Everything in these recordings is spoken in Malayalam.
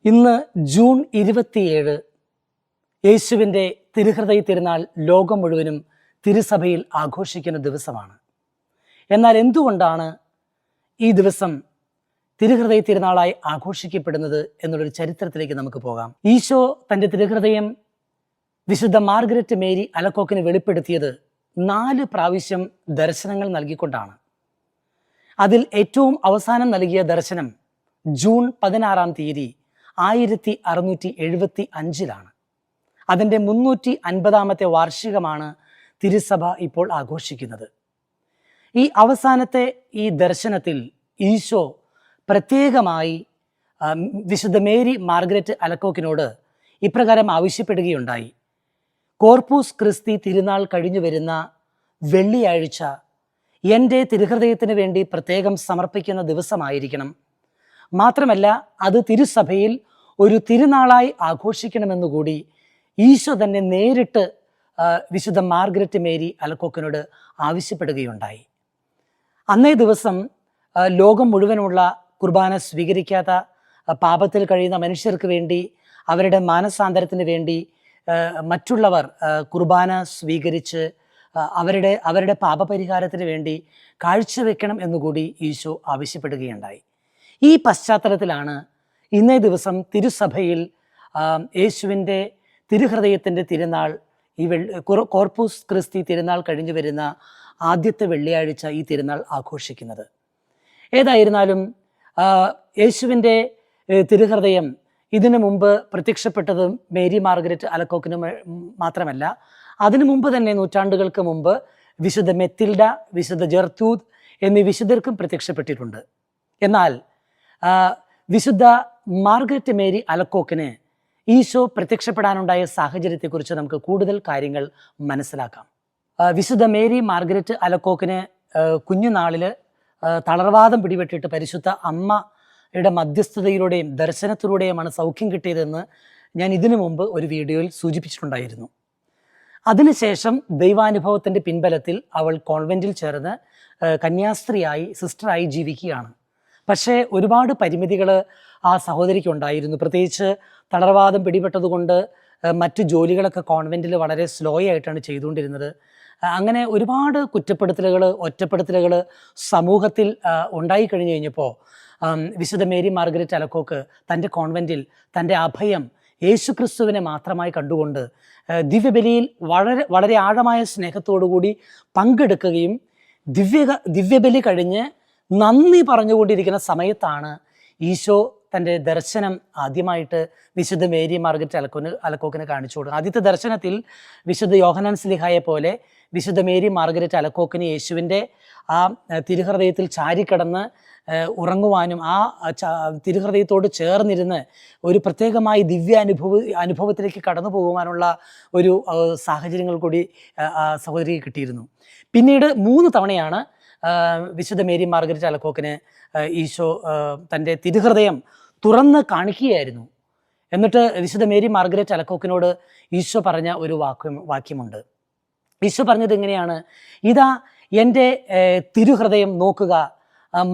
ഇന്ന് ജൂൺ 27 യേശുവിൻ്റെ തിരുഹൃദയ തിരുനാൾ ലോകം മുഴുവനും തിരുസഭയിൽ ആഘോഷിക്കുന്ന ദിവസമാണ്. എന്നാൽ എന്തുകൊണ്ടാണ് ഈ ദിവസം തിരുഹൃദയ തിരുനാളായി ആഘോഷിക്കപ്പെടുന്നത് എന്നുള്ളൊരു ചരിത്രത്തിലേക്ക് നമുക്ക് പോകാം. ഈശോ തൻ്റെ തിരുഹൃദയം വിശുദ്ധ മാർഗരറ്റ് മേരി അലക്കോക്കിന് വെളിപ്പെടുത്തിയത് 4 പ്രാവശ്യം ദർശനങ്ങൾ നൽകിക്കൊണ്ടാണ്. അതിൽ ഏറ്റവും അവസാനം നൽകിയ ദർശനം ജൂൺ 16 1675 അതിൻ്റെ 350ാമത്തെ വാർഷികമാണ് തിരുസഭ ഇപ്പോൾ ആഘോഷിക്കുന്നത്. ഈ അവസാനത്തെ ഈ ദർശനത്തിൽ ഈശോ പ്രത്യേകമായി വിശുദ്ധ മേരി മാർഗരറ്റ് അലക്കോക്കിനോട് ഇപ്രകാരം ആവശ്യപ്പെടുകയുണ്ടായി. കോർപ്പൂസ് ക്രിസ്തി തിരുനാൾ കഴിഞ്ഞു വരുന്ന വെള്ളിയാഴ്ച എൻ്റെ തിരുഹൃദയത്തിന് വേണ്ടി പ്രത്യേകം സമർപ്പിക്കുന്ന ദിവസമായിരിക്കണം. മാത്രമല്ല അത് തിരുസഭയിൽ ഒരു തിരുനാളായി ആഘോഷിക്കണമെന്നുകൂടി ഈശോ തന്നെ നേരിട്ട് വിശുദ്ധ മാർഗരറ്റ് മേരി അലക്കോക്കിനോട് ആവശ്യപ്പെടുകയുണ്ടായി. അന്നേ ദിവസം ലോകം മുഴുവനുള്ള കുർബാന സ്വീകരിക്കാത്ത പാപത്തിൽ കഴിയുന്ന മനുഷ്യർക്ക് വേണ്ടി, അവരുടെ മാനസാന്തരത്തിന് വേണ്ടി മറ്റുള്ളവർ കുർബാന സ്വീകരിച്ച് അവരുടെ പാപപരിഹാരത്തിന് വേണ്ടി കാഴ്ചവെക്കണം എന്നുകൂടി ഈശോ ആവശ്യപ്പെടുകയുണ്ടായി. ഈ പശ്ചാത്തലത്തിലാണ് ഇന്നേ ദിവസം തിരുസഭയിൽ യേശുവിൻ്റെ തിരുഹൃദയത്തിൻ്റെ തിരുനാൾ, ഈ കോർപ്പൂസ് ക്രിസ്തി തിരുനാൾ കഴിഞ്ഞു വരുന്ന ആദ്യത്തെ വെള്ളിയാഴ്ച ഈ തിരുനാൾ ആഘോഷിക്കുന്നത്. ഏതായിരുന്നാലും യേശുവിൻ്റെ തിരുഹൃദയം ഇതിനു മുമ്പ് പ്രത്യക്ഷപ്പെട്ടത് മേരി മാർഗരറ്റ് അലക്കോക്കിന് മാത്രമല്ല, അതിനു മുമ്പ് തന്നെ നൂറ്റാണ്ടുകൾക്ക് മുമ്പ് വിശുദ്ധ മെത്തിൽഡ, വിശുദ്ധ ജെർത്തൂദ് എന്നീ വിശുദ്ധർക്കും പ്രത്യക്ഷപ്പെട്ടിട്ടുണ്ട്. എന്നാൽ വിശുദ്ധ മാർഗരറ്റ് മേരി അലക്കോക്കിന് ഈശോ പ്രത്യക്ഷപ്പെടാനുണ്ടായ സാഹചര്യത്തെക്കുറിച്ച് നമുക്ക് കൂടുതൽ കാര്യങ്ങൾ മനസ്സിലാക്കാം. വിശുദ്ധ മേരി മാർഗരറ്റ് അലക്കോക്കിന് കുഞ്ഞുനാളിൽ തളർവാദം പിടിപെട്ടിട്ട് പരിശുദ്ധ അമ്മയുടെ മധ്യസ്ഥതയിലൂടെയും ദർശനത്തിലൂടെയുമാണ് സൗഖ്യം കിട്ടിയതെന്ന് ഞാൻ ഇതിനു മുമ്പ് ഒരു വീഡിയോയിൽ സൂചിപ്പിച്ചിട്ടുണ്ടായിരുന്നു. അതിനുശേഷം ദൈവാനുഭവത്തിൻ്റെ പിൻബലത്തിൽ അവൾ കോൺവെൻറ്റിൽ ചേർന്ന് കന്യാസ്ത്രീയായി, സിസ്റ്ററായി ജീവിക്കുകയാണ്. പക്ഷേ ഒരുപാട് പരിമിതികൾ ആ സഹോദരിക്ക് ഉണ്ടായിരുന്നു. പ്രത്യേകിച്ച് തളർവാദം പിടിപെട്ടതുകൊണ്ട് മറ്റു ജോലികളൊക്കെ കോൺവെൻറ്റിൽ വളരെ സ്ലോ ആയിട്ടാണ് ചെയ്തുകൊണ്ടിരുന്നത്. അങ്ങനെ ഒരുപാട് കുറ്റപ്പെടുത്തലുകൾ, ഒറ്റപ്പെടുത്തലുകൾ സമൂഹത്തിൽ ഉണ്ടായിക്കഴിഞ്ഞു കഴിഞ്ഞപ്പോൾ വിശുദ്ധ മേരി മാർഗരറ്റ് അലക്കോക്ക് തൻ്റെ കോൺവെൻറ്റിൽ തൻ്റെ അഭയം യേശുക്രിസ്തുവിനെ മാത്രമായി കണ്ടുകൊണ്ട് ദിവ്യബലിയിൽ വളരെ ആഴമായ സ്നേഹത്തോടുകൂടി പങ്കെടുക്കുകയും ദിവ്യബലി കഴിഞ്ഞ് നന്ദി പറഞ്ഞുകൊണ്ടിരിക്കുന്ന സമയത്താണ് ഈശോ തൻ്റെ ദർശനം ആദ്യമായിട്ട് വിശുദ്ധ മേരി മാർഗരറ്റ് അലക്കോക്കിന് കാണിച്ചു കൊടുക്കുക. ആദ്യത്തെ ദർശനത്തിൽ വിശുദ്ധ യോഹന്നാൻ സ്ലീഹായെ പോലെ വിശുദ്ധ മേരി മാർഗരറ്റ് അലക്കോക്കിന് യേശുവിൻ്റെ ആ തിരുഹൃദയത്തിൽ ചാരിക്കിടന്ന് ഉറങ്ങുവാനും ആ തിരുഹൃദയത്തോട് ചേർന്നിരുന്ന് ഒരു പ്രത്യേകമായി അനുഭവത്തിലേക്ക് കടന്നു പോകുവാനുള്ള ഒരു സാഹചര്യങ്ങൾ കൂടി സഹോദരിക്ക് കിട്ടിയിരുന്നു. പിന്നീട് 3 തവണയാണ് വിശുദ്ധ മേരി മാർഗരറ്റ് അലക്കോക്കിന് ഈശോ തൻ്റെ തിരുഹൃദയം തുറന്ന് കാണിക്കുകയായിരുന്നു. എന്നിട്ട് വിശുദ്ധ മേരി മാർഗരറ്റ് അലക്കോക്കിനോട് ഈശോ പറഞ്ഞ ഒരു വാക്യമുണ്ട്. ഈശോ പറഞ്ഞത് എങ്ങനെയാണ്? ഇതാ എൻ്റെ തിരുഹൃദയം നോക്കുക,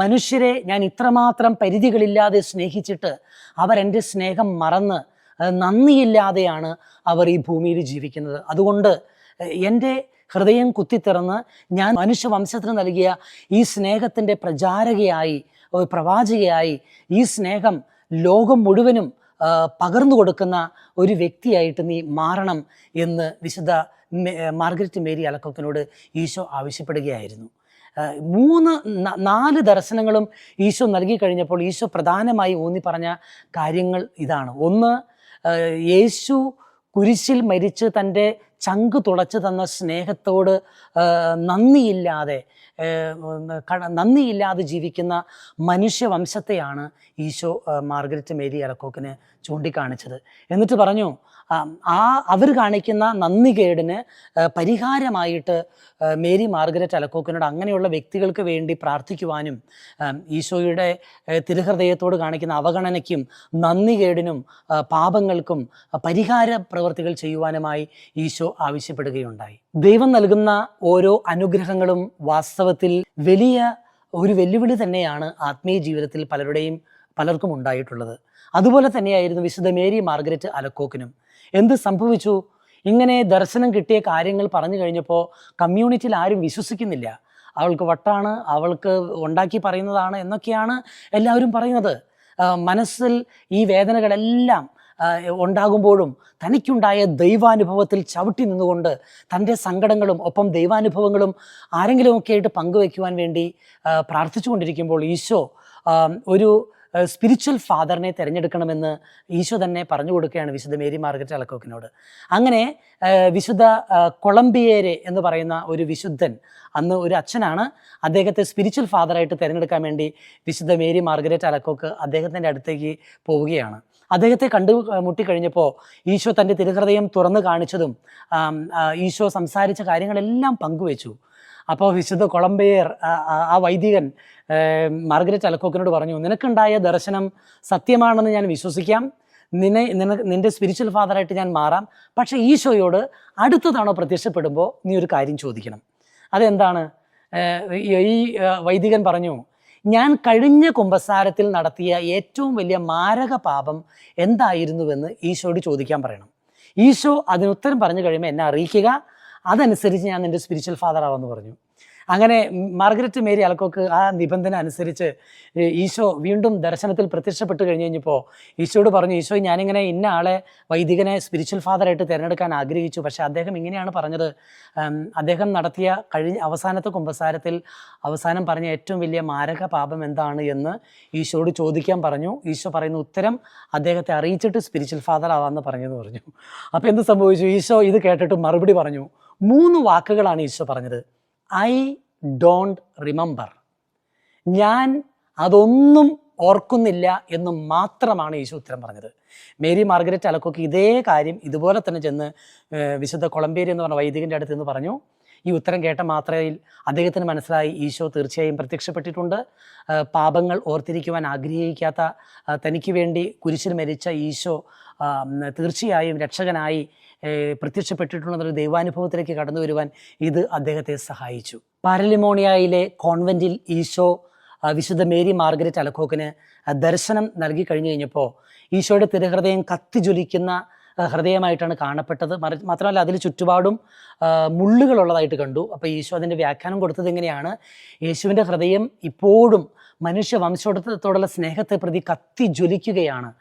മനുഷ്യരെ ഞാൻ ഇത്രമാത്രം പരിധികളില്ലാതെ സ്നേഹിച്ചിട്ട് അവരെൻ്റെ സ്നേഹം മറന്ന് നന്ദിയില്ലാതെയാണ് അവർ ഈ ഭൂമിയിൽ ജീവിക്കുന്നത്. അതുകൊണ്ട് എൻ്റെ ഹൃദയം കുത്തിത്തുറന്ന് ഞാൻ മനുഷ്യവംശത്തിന് നൽകിയ ഈ സ്നേഹത്തിൻ്റെ പ്രവാചകയായി ഈ സ്നേഹം ലോകം മുഴുവനും പകർന്നു കൊടുക്കുന്ന ഒരു വ്യക്തിയായിട്ട് നീ മാറണം എന്ന് വിശുദ്ധ മാർഗരറ്റ് മേരി അലക്കോക്കിനോട് ഈശോ ആവശ്യപ്പെടുകയായിരുന്നു. 4 ദർശനങ്ങളും ഈശോ നൽകി കഴിഞ്ഞപ്പോൾ ഈശോ പ്രധാനമായി ഊന്നി പറഞ്ഞ കാര്യങ്ങൾ ഇതാണ്. ഒന്ന്, യേശു കുരിശിൽ മരിച്ച് തൻ്റെ ചങ്ക് തുളച്ച് തന്ന സ്നേഹത്തോട് നന്ദിയില്ലാതെ ജീവിക്കുന്ന മനുഷ്യവംശത്തെയാണ് ഈശോ മാർഗരറ്റ് മേരി അലക്കോക്കിന് ചൂണ്ടിക്കാണിച്ചത്. എന്നിട്ട് പറഞ്ഞു, അവർ കാണിക്കുന്ന നന്ദികേടിന് പരിഹാരമായിട്ട് മേരി മാർഗരറ്റ് അലക്കോക്കിനോട് അങ്ങനെയുള്ള വ്യക്തികൾക്ക് വേണ്ടി പ്രാർത്ഥിക്കുവാനും ഈശോയുടെ തിരുഹൃദയത്തോട് കാണിക്കുന്ന അവഗണനയ്ക്കും നന്ദികേടിനും പാപങ്ങൾക്കും പരിഹാര പ്രവൃത്തികൾ ചെയ്യുവാനുമായി ഈശോ ആവശ്യപ്പെടുകയുണ്ടായി. ദൈവം നൽകുന്ന ഓരോ അനുഗ്രഹങ്ങളും വാസ്തവത്തിൽ വലിയ ഒരു വെല്ലുവിളി തന്നെയാണ് ആത്മീയ ജീവിതത്തിൽ പലർക്കും ഉണ്ടായിട്ടുള്ളത്. അതുപോലെ തന്നെയായിരുന്നു വിശുദ്ധ മേരി മാർഗരറ്റ് അലക്കോക്കിനും. എന്ത് സംഭവിച്ചു? ഇങ്ങനെ ദർശനം കിട്ടിയ കാര്യങ്ങൾ പറഞ്ഞു കഴിഞ്ഞപ്പോൾ കമ്മ്യൂണിറ്റിയിൽ ആരും വിശ്വസിക്കുന്നില്ല. അവൾക്ക് വട്ടാണ്, അവൾക്ക് ഉണ്ടാക്കി പറയുന്നതാണ് എന്നൊക്കെയാണ് എല്ലാവരും പറയുന്നത്. മനസ്സിൽ ഈ വേദനകളെല്ലാം ഉണ്ടാകുമ്പോഴും തനിക്കുണ്ടായ ദൈവാനുഭവത്തിൽ ചവിട്ടി നിന്നുകൊണ്ട് തൻ്റെ സങ്കടങ്ങളും ഒപ്പം ദൈവാനുഭവങ്ങളും ആരെങ്കിലുമൊക്കെ ആയിട്ട് പങ്കുവയ്ക്കുവാൻ വേണ്ടി പ്രാർത്ഥിച്ചു കൊണ്ടിരിക്കുമ്പോൾ ഈശോ ഒരു സ്പിരിച്വൽ ഫാദറിനെ തിരഞ്ഞെടുക്കണമെന്ന് ഈശോ തന്നെ പറഞ്ഞു കൊടുക്കുകയാണ് വിശുദ്ധ മേരി മാർഗരറ്റ് അലക്കോക്കിനോട്. അങ്ങനെ വിശുദ്ധ കൊളംബിയേരെ എന്ന് പറയുന്ന ഒരു വിശുദ്ധൻ, അന്ന് ഒരു അച്ഛനാണ്, അദ്ദേഹത്തെ സ്പിരിച്വൽ ഫാദറായിട്ട് തിരഞ്ഞെടുക്കാൻ വേണ്ടി വിശുദ്ധ മേരി മാർഗരറ്റ് അലക്കോക്ക് അദ്ദേഹത്തിൻ്റെ അടുത്തേക്ക് പോവുകയാണ്. അദ്ദേഹത്തെ മുട്ടിക്കഴിഞ്ഞപ്പോൾ ഈശോ തൻ്റെ തിരുഹൃദയം തുറന്നു കാണിച്ചതും ഈശോ സംസാരിച്ച കാര്യങ്ങളെല്ലാം പങ്കുവെച്ചു. അപ്പോൾ വിശുദ്ധ കൊളംബിയർ, ആ വൈദികൻ മാർഗരറ്റ് അലക്കോക്കിനോട് പറഞ്ഞു, നിനക്കുണ്ടായ ദർശനം സത്യമാണെന്ന് ഞാൻ വിശ്വസിക്കാം, നിന്റെ സ്പിരിച്വൽ ഫാദറായിട്ട് ഞാൻ മാറാം, പക്ഷേ ഈശോയോട് അടുത്ത തവണ പ്രത്യക്ഷപ്പെടുമ്പോൾ നീ ഒരു കാര്യം ചോദിക്കണം. അതെന്താണ്? ഈ വൈദികൻ പറഞ്ഞു, ഞാൻ കഴിഞ്ഞ കുമ്പസാരത്തിൽ നടത്തിയ ഏറ്റവും വലിയ മാരക പാപം എന്തായിരുന്നുവെന്ന് ഈശോയോട് ചോദിക്കാൻ പറയണം. ഈശോ അതിനുത്തരം പറഞ്ഞു കഴിയുമ്പോൾ എന്നെ അറിയിക്കുക, അതനുസരിച്ച് ഞാൻ നിൻ്റെ സ്പിരിച്വൽ ഫാദർ ആവാമെന്ന് പറഞ്ഞു. അങ്ങനെ മാർഗരറ്റ് മേരി അലക്കോക്ക് ആ നിബന്ധന അനുസരിച്ച് ഈശോ വീണ്ടും ദർശനത്തിൽ പ്രത്യക്ഷപ്പെട്ട് കഴിഞ്ഞപ്പോൾ ഈശോയോട് പറഞ്ഞു, ഈശോ ഞാനിങ്ങനെ ഇന്ന ആളെ വൈദികനെ സ്പിരിച്വൽ ഫാദറായിട്ട് തിരഞ്ഞെടുക്കാൻ ആഗ്രഹിച്ചു, പക്ഷേ അദ്ദേഹം ഇങ്ങനെയാണ് പറഞ്ഞത്, അദ്ദേഹം നടത്തിയ അവസാനത്തെ കുമ്പസാരത്തിൽ അവസാനം പറഞ്ഞ ഏറ്റവും വലിയ മാരക പാപം എന്താണ് എന്ന് ഈശോയോട് ചോദിക്കാൻ പറഞ്ഞു. ഈശോ പറയുന്ന ഉത്തരം അദ്ദേഹത്തെ അറിയിച്ചിട്ട് സ്പിരിച്വൽ ഫാദർ ആവാമെന്ന് പറഞ്ഞെന്ന് പറഞ്ഞു. അപ്പോൾ എന്ത് സംഭവിച്ചു? ഈശോ ഇത് കേട്ടിട്ട് മറുപടി പറഞ്ഞു. 3 വാക്കുകളാണ് ഈശോ പറഞ്ഞത്. ഐ ഡോണ്ട് റിമെമ്പർ, ഞാൻ അതൊന്നും ഓർക്കുന്നില്ല എന്ന് മാത്രമാണ് ഈശോ ഉത്തരം പറഞ്ഞത്. മേരി മാർഗരറ്റ് അലക്കോക്ക് ഇതേ കാര്യം ഇതുപോലെ തന്നെ ചെന്ന് വിശുദ്ധ കൊളംബിയർ എന്ന് പറഞ്ഞ വൈദികൻ്റെ അടുത്ത് നിന്ന് പറഞ്ഞു. ഈ ഉത്തരം കേട്ട മാത്രയിൽ അദ്ദേഹത്തിന് മനസ്സിലായി ഈശോ തീർച്ചയായും പ്രത്യക്ഷപ്പെട്ടിട്ടുണ്ട്. പാപങ്ങൾ ഓർത്തിരിക്കുവാൻ ആഗ്രഹിക്കാത്ത തനിക്ക് വേണ്ടി കുരിശിൽ മരിച്ച ഈശോ തീർച്ചയായും രക്ഷകനായി പ്രത്യക്ഷപ്പെട്ടിട്ടുണ്ടെന്നൊരു ദൈവാനുഭവത്തിലേക്ക് കടന്നു വരുവാൻ ഇത് അദ്ദേഹത്തെ സഹായിച്ചു. പാരലിമോണിയയിലെ കോൺവെൻറ്റിൽ ഈശോ വിശുദ്ധ മേരി മാർഗരറ്റ് അലക്കോക്കിന് ദർശനം നൽകി കഴിഞ്ഞു കഴിഞ്ഞപ്പോൾ ഈശോയുടെ തിരുഹൃദയം കത്തിജ്വലിക്കുന്ന ഹൃദയമായിട്ടാണ് കാണപ്പെട്ടത്. മാത്രമല്ല അതിൽ ചുറ്റുപാടും മുള്ളുകളുള്ളതായിട്ട് കണ്ടു. അപ്പോൾ ഈശോ അതിൻ്റെ വ്യാഖ്യാനം കൊടുത്തത് എങ്ങനെയാണ്? യേശുവിൻ്റെ ഹൃദയം ഇപ്പോഴും മനുഷ്യവംശത്തോടുള്ള സ്നേഹത്തെ പ്രതി കത്തിജ്വലിക്കുകയാണ്.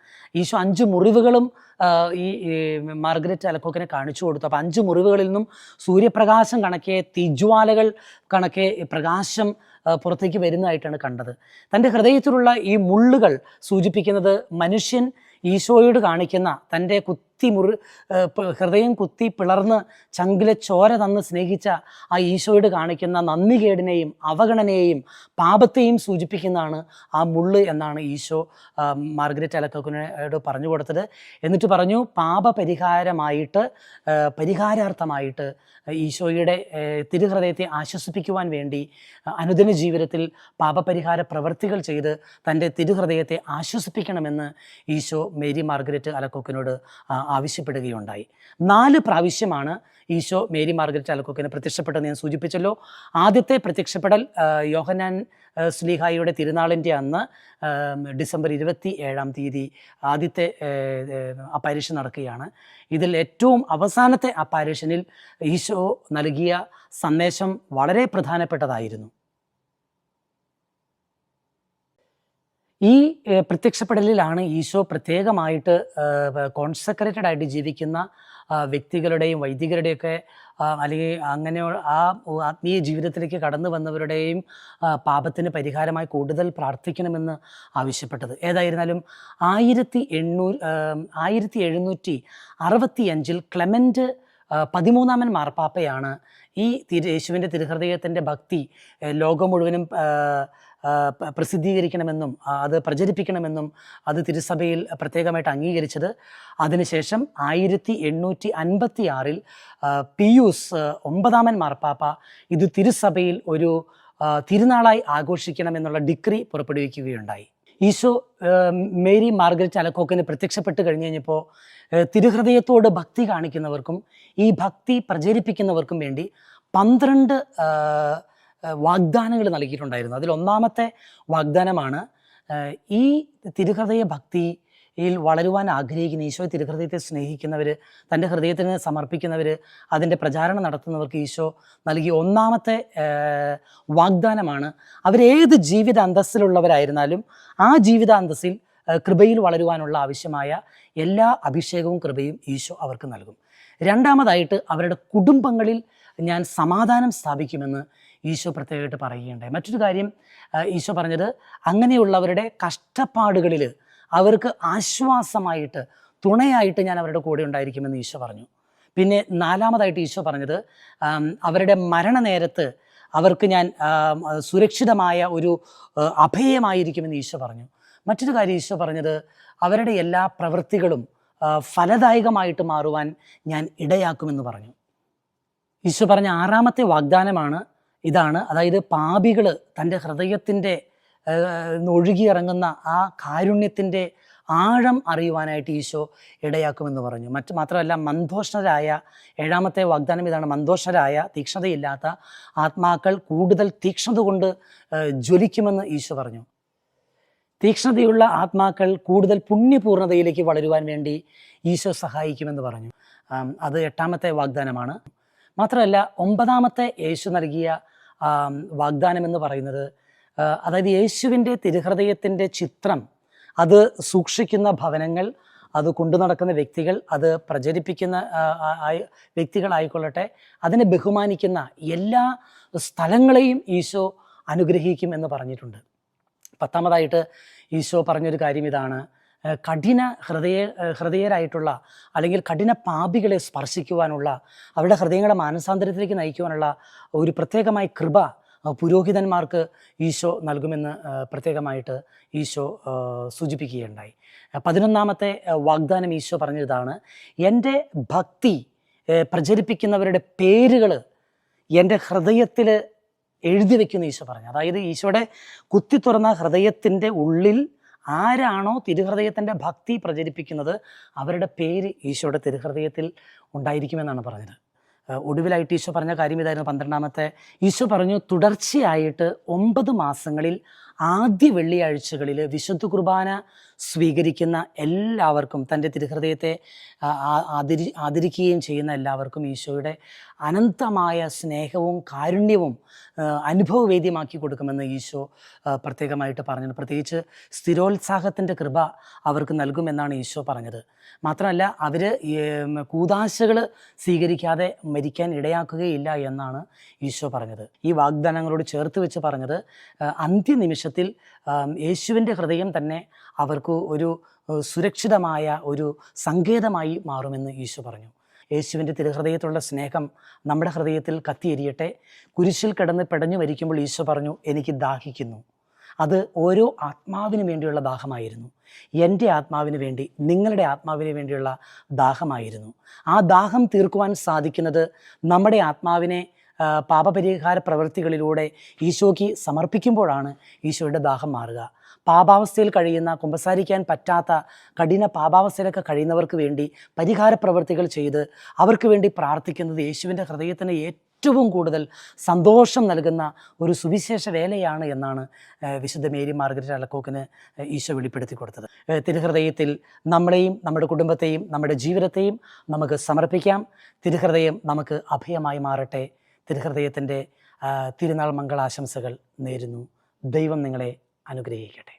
ഈശോ 5 മുറിവുകളും ഈ മാർഗരറ്റ് അലക്കോക്കിനെ കാണിച്ചു കൊടുത്തു. അപ്പോൾ 5 മുറിവുകളിൽ നിന്നും സൂര്യപ്രകാശം കണക്കെ, തീജ്വാലകൾ കണക്കെ പ്രകാശം പുറത്തേക്ക് വരുന്നതായിട്ടാണ് കണ്ടത്. തൻ്റെ ഹൃദയത്തിലുള്ള ഈ മുള്ളുകൾ സൂചിപ്പിക്കുന്നത് മനുഷ്യൻ ഈശോയോട് കാണിക്കുന്ന തൻ്റെ ഹൃദയം കുത്തി പിളർന്ന് ചങ്കിലെ ചോര തന്ന് സ്നേഹിച്ച ആ ഈശോയോട് കാണിക്കുന്ന നന്ദികേടിനെയും അവഗണനയെയും പാപത്തെയും സൂചിപ്പിക്കുന്നതാണ് ആ മുള്ള് എന്നാണ് ഈശോ മാർഗരറ്റ് അലക്കോക്കിനോട് പറഞ്ഞു കൊടുത്തത്. എന്നിട്ട് പറഞ്ഞു, പരിഹാരാർത്ഥമായിട്ട് ഈശോയുടെ തിരുഹൃദയത്തെ ആശ്വസിപ്പിക്കുവാൻ വേണ്ടി അനുദിന ജീവിതത്തിൽ പാപപരിഹാര പ്രവർത്തികൾ ചെയ്ത് തൻ്റെ തിരുഹൃദയത്തെ ആശ്വസിപ്പിക്കണമെന്ന് ഈശോ മേരി മാർഗരറ്റ് അലക്കോക്കിനോട് ആവശ്യപ്പെടുകയുണ്ടായി. 4 പ്രാവശ്യമാണ് ഈശോ മേരി മാർഗരറ്റ് അലക്കോക്കിന് പ്രത്യക്ഷപ്പെട്ടെന്ന് ഞാൻ സൂചിപ്പിച്ചല്ലോ. ആദ്യത്തെ പ്രത്യക്ഷപ്പെടൽ യോഹന്നാൻ ശ്ലീഹായുടെ തിരുനാളിൻ്റെ അന്ന് ഡിസംബർ 27-ാം തീയതി ആദ്യത്തെ അപ്പാരിഷൻ നടക്കുകയാണ്. ഇതിൽ ഏറ്റവും അവസാനത്തെ അപ്പാരിഷനിൽ ഈശോ നൽകിയ സന്ദേശം വളരെ പ്രധാനപ്പെട്ടതായിരുന്നു. ഈ പ്രത്യക്ഷപ്പെടലിലാണ് ഈശോ പ്രത്യേകമായിട്ട് കോൺസെക്രേറ്റഡ് ആയിട്ട് ജീവിക്കുന്ന വ്യക്തികളുടെയും വൈദികരുടെയൊക്കെ അല്ലെങ്കിൽ അങ്ങനെ ആ ആത്മീയ ജീവിതത്തിലേക്ക് കടന്നു വന്നവരുടെയും പാപത്തിന് പരിഹാരമായി കൂടുതൽ പ്രാർത്ഥിക്കണമെന്ന് ആവശ്യപ്പെട്ടത്. ഏതായിരുന്നാലും 1765 ക്ലെമൻ്റ് 13-ാമൻ മാർപ്പാപ്പയാണ് ഈ യേശുവിൻ്റെ തിരുഹൃദയത്തിൻ്റെ ഭക്തി ലോകം മുഴുവനും പ്രസിദ്ധീകരിക്കണമെന്നും അത് പ്രചരിപ്പിക്കണമെന്നും അത് തിരുസഭയിൽ പ്രത്യേകമായിട്ട് അംഗീകരിച്ചത്. അതിനുശേഷം 1856 പിയൂസ് 9-ാമൻ മാർപ്പാപ്പ ഇത് തിരുസഭയിൽ ഒരു തിരുനാളായി ആഘോഷിക്കണമെന്നുള്ള ഡിക്രി പുറപ്പെടുവിക്കുകയുണ്ടായി. ഈശോ മേരി മാർഗരറ്റ് അലക്കോക്കിന് പ്രത്യക്ഷപ്പെട്ട് കഴിഞ്ഞപ്പോൾ തിരുഹൃദയത്തോട് ഭക്തി കാണിക്കുന്നവർക്കും ഈ ഭക്തി പ്രചരിപ്പിക്കുന്നവർക്കും വേണ്ടി 12 വാഗ്ദാനങ്ങൾ നൽകിയിട്ടുണ്ടായിരുന്നു. അതിൽ 1-ാമത്തെ വാഗ്ദാനമാണ് ഈ തിരുഹൃദയ ഭക്തി വളരുവാൻ ആഗ്രഹിക്കുന്ന, ഈശോ തിരുഹൃദയത്തെ സ്നേഹിക്കുന്നവർ, തൻ്റെ ഹൃദയത്തിന് സമർപ്പിക്കുന്നവർ, അതിൻ്റെ പ്രചാരണം നടത്തുന്നവർക്ക് ഈശോ നൽകിയ ഒന്നാമത്തെ വാഗ്ദാനമാണ് അവരേത് ജീവിത അന്തസ്സിലുള്ളവരായിരുന്നാലും ആ ജീവിത അന്തസ്സിൽ കൃപയിൽ വളരുവാനുള്ള ആവശ്യമായ എല്ലാ അഭിഷേകവും കൃപയും ഈശോ അവർക്ക് നൽകും. രണ്ടാമതായിട്ട് അവരുടെ കുടുംബങ്ങളിൽ ഞാൻ സമാധാനം സ്ഥാപിക്കുമെന്ന് ഈശോ പ്രത്യേകമായിട്ട് പറയുകയുണ്ടായി. മറ്റൊരു കാര്യം ഈശോ പറഞ്ഞത്, അങ്ങനെയുള്ളവരുടെ കഷ്ടപ്പാടുകളിൽ അവർക്ക് ആശ്വാസമായിട്ട്, തുണയായിട്ട് ഞാൻ അവരുടെ കൂടെ ഉണ്ടായിരിക്കുമെന്ന് ഈശോ പറഞ്ഞു. പിന്നെ നാലാമതായിട്ട് ഈശോ പറഞ്ഞത്, അവരുടെ മരണനേരത്ത് അവർക്ക് ഞാൻ സുരക്ഷിതമായ ഒരു അഭയമായിരിക്കുമെന്ന് ഈശോ പറഞ്ഞു. മറ്റൊരു കാര്യം ഈശോ പറഞ്ഞത്, അവരുടെ എല്ലാ പ്രവൃത്തികളും ഫലദായകമായിട്ട് മാറുവാൻ ഞാൻ ഇടയാക്കുമെന്ന് പറഞ്ഞു. ഈശോ പറഞ്ഞ ആറാമത്തെ വാഗ്ദാനമാണ് ഇതാണ്. അതായത് പാപികൾ തൻ്റെ ഹൃദയത്തിൻ്റെ ഒഴുകിയിറങ്ങുന്ന ആ കാരുണ്യത്തിൻ്റെ ആഴം അറിയുവാനായിട്ട് ഈശോ ഇടയാക്കുമെന്ന് പറഞ്ഞു. മാത്രമല്ല മന്ദോഷ്ണരായ, ഏഴാമത്തെ വാഗ്ദാനം ഇതാണ്, മന്ദോഷ്ണരായ, തീക്ഷ്ണതയില്ലാത്ത ആത്മാക്കൾ കൂടുതൽ തീക്ഷ്ണത കൊണ്ട് ജ്വലിക്കുമെന്ന് ഈശോ പറഞ്ഞു. തീക്ഷ്ണതയുള്ള ആത്മാക്കൾ കൂടുതൽ പുണ്യപൂർണ്ണതയിലേക്ക് വളരുവാൻ വേണ്ടി ഈശോ സഹായിക്കുമെന്ന് പറഞ്ഞു. അത് എട്ടാമത്തെ വാഗ്ദാനമാണ്. മാത്രമല്ല ഒമ്പതാമത്തെ യേശു നൽകിയ വാഗ്ദാനം എന്ന് പറയുന്നത്, അതായത് യേശുവിൻ്റെ തിരുഹൃദയത്തിൻ്റെ ചിത്രം അത് സൂക്ഷിക്കുന്ന ഭവനങ്ങൾ, അത് കൊണ്ടു നടക്കുന്ന വ്യക്തികൾ, അത് പ്രചരിപ്പിക്കുന്ന വ്യക്തികളായിക്കൊള്ളട്ടെ, അതിനെ ബഹുമാനിക്കുന്ന എല്ലാ സ്ഥലങ്ങളെയും ഈശോ അനുഗ്രഹിക്കും എന്ന് പറഞ്ഞിട്ടുണ്ട്. പത്താമതായിട്ട് ഈശോ പറഞ്ഞൊരു കാര്യം ഇതാണ്, കഠിന ഹൃദയരായിട്ടുള്ള അല്ലെങ്കിൽ കഠിന പാപികളെ സ്പർശിക്കുവാനുള്ള, അവരുടെ ഹൃദയങ്ങളെ മാനസാന്തരത്തിലേക്ക് നയിക്കുവാനുള്ള ഒരു പ്രത്യേകമായ കൃപ പുരോഹിതന്മാർക്ക് ഈശോ നൽകുമെന്ന് പ്രത്യേകമായിട്ട് ഈശോ സൂചിപ്പിക്കുകയുണ്ടായി. 11ാമത്തെ വാഗ്ദാനം ഈശോ പറഞ്ഞതാണ്, എൻ്റെ ഭക്തി പ്രചരിപ്പിക്കുന്നവരുടെ പേരുകൾ എൻ്റെ ഹൃദയത്തിൽ എഴുതി വയ്ക്കുമെന്ന് ഈശോ പറഞ്ഞു. അതായത് ഈശോയുടെ കുത്തി തുറന്ന ഹൃദയത്തിൻ്റെ ഉള്ളിൽ ആരാണോ തിരുഹൃദയത്തിൻ്റെ ഭക്തി പ്രചരിപ്പിക്കുന്നത് അവരുടെ പേര് ഈശോയുടെ തിരുഹൃദയത്തിൽ ഉണ്ടായിരിക്കുമെന്നാണ് പറഞ്ഞത്. ഒടുവിലായിട്ട് ഈശോ പറഞ്ഞ കാര്യം ഇതായിരുന്നു. 12ാമത്തെ ഈശോ പറഞ്ഞു, തുടർച്ചയായിട്ട് 9 മാസങ്ങളിൽ ആദ്യ വെള്ളിയാഴ്ചകളിൽ വിശുദ്ധ കുർബാന സ്വീകരിക്കുന്ന എല്ലാവർക്കും, തൻ്റെ തിരുഹൃദയത്തെ ആദരിക്കുകയും ചെയ്യുന്ന എല്ലാവർക്കും ഈശോയുടെ അനന്തമായ സ്നേഹവും കാരുണ്യവും അനുഭവവേദ്യമാക്കി കൊടുക്കുമെന്ന് ഈശോ പ്രത്യേകമായിട്ട് പറഞ്ഞത്. പ്രത്യേകിച്ച് സ്ഥിരോത്സാഹത്തിൻ്റെ കൃപ അവർക്ക് നൽകുമെന്നാണ് ഈശോ പറഞ്ഞത്. മാത്രമല്ല അവർ കൂദാശകൾ സ്വീകരിക്കാതെ മരിക്കാൻ ഇടയാക്കുകയില്ല എന്നാണ് ഈശോ പറഞ്ഞത്. ഈ വാഗ്ദാനങ്ങളോട് ചേർത്ത് വെച്ച് പറഞ്ഞത്, അന്ത്യനിമിഷത്തിൽ യേശുവിൻ്റെ ഹൃദയം തന്നെ അവർക്ക് ഒരു സുരക്ഷിതമായ ഒരു സങ്കേതമായി മാറുമെന്ന് ഈശോ പറഞ്ഞു. യേശുവിൻ്റെ തിരുഹൃദയത്തിലുള്ള സ്നേഹം നമ്മുടെ ഹൃദയത്തിൽ കത്തിയെരിയട്ടെ. കുരിശിൽ കിടന്ന് പിടഞ്ഞു മരിക്കുമ്പോൾ ഈശോ പറഞ്ഞു, എനിക്ക് ദാഹിക്കുന്നു. അത് ഓരോ ആത്മാവിന് വേണ്ടിയുള്ള ദാഹമായിരുന്നു. എൻ്റെ ആത്മാവിന് വേണ്ടി, നിങ്ങളുടെ ആത്മാവിന് വേണ്ടിയുള്ള ദാഹമായിരുന്നു. ആ ദാഹം തീർക്കുവാൻ സാധിക്കുന്നത് നമ്മുടെ ആത്മാവിനെ പാപപരിഹാര പ്രവൃത്തികളിലൂടെ ഈശോയ്ക്ക് സമർപ്പിക്കുമ്പോഴാണ് ഈശോയുടെ ദാഹം മാറുക. പാപാവസ്ഥയിൽ കഴിയുന്ന, കുമ്പസാരിക്കാൻ പറ്റാത്ത കഠിന പാപാവസ്ഥയിലൊക്കെ കഴിയുന്നവർക്ക് വേണ്ടി പരിഹാര പ്രവൃത്തികൾ ചെയ്ത് അവർക്ക് വേണ്ടി പ്രാർത്ഥിക്കുന്നത് യേശുവിൻ്റെ ഹൃദയത്തിന് ഏറ്റവും കൂടുതൽ സന്തോഷം നൽകുന്ന ഒരു സുവിശേഷ വേലയാണ് എന്നാണ് വിശുദ്ധ മേരി മാർഗരറ്റ് അലക്കോക്കിന് ഈശോ വെളിപ്പെടുത്തി കൊടുത്തത്. തിരുഹൃദയത്തിൽ നമ്മളെയും നമ്മുടെ കുടുംബത്തെയും നമ്മുടെ ജീവിതത്തെയും നമുക്ക് സമർപ്പിക്കാം. തിരുഹൃദയം നമുക്ക് അഭയമായി മാറട്ടെ. തിരുഹൃദയത്തിൻ്റെ തിരുനാൾ മംഗളാശംസകൾ നേരുന്നു. ദൈവം നിങ്ങളെ അനുഗ്രഹിക്കട്ടെ.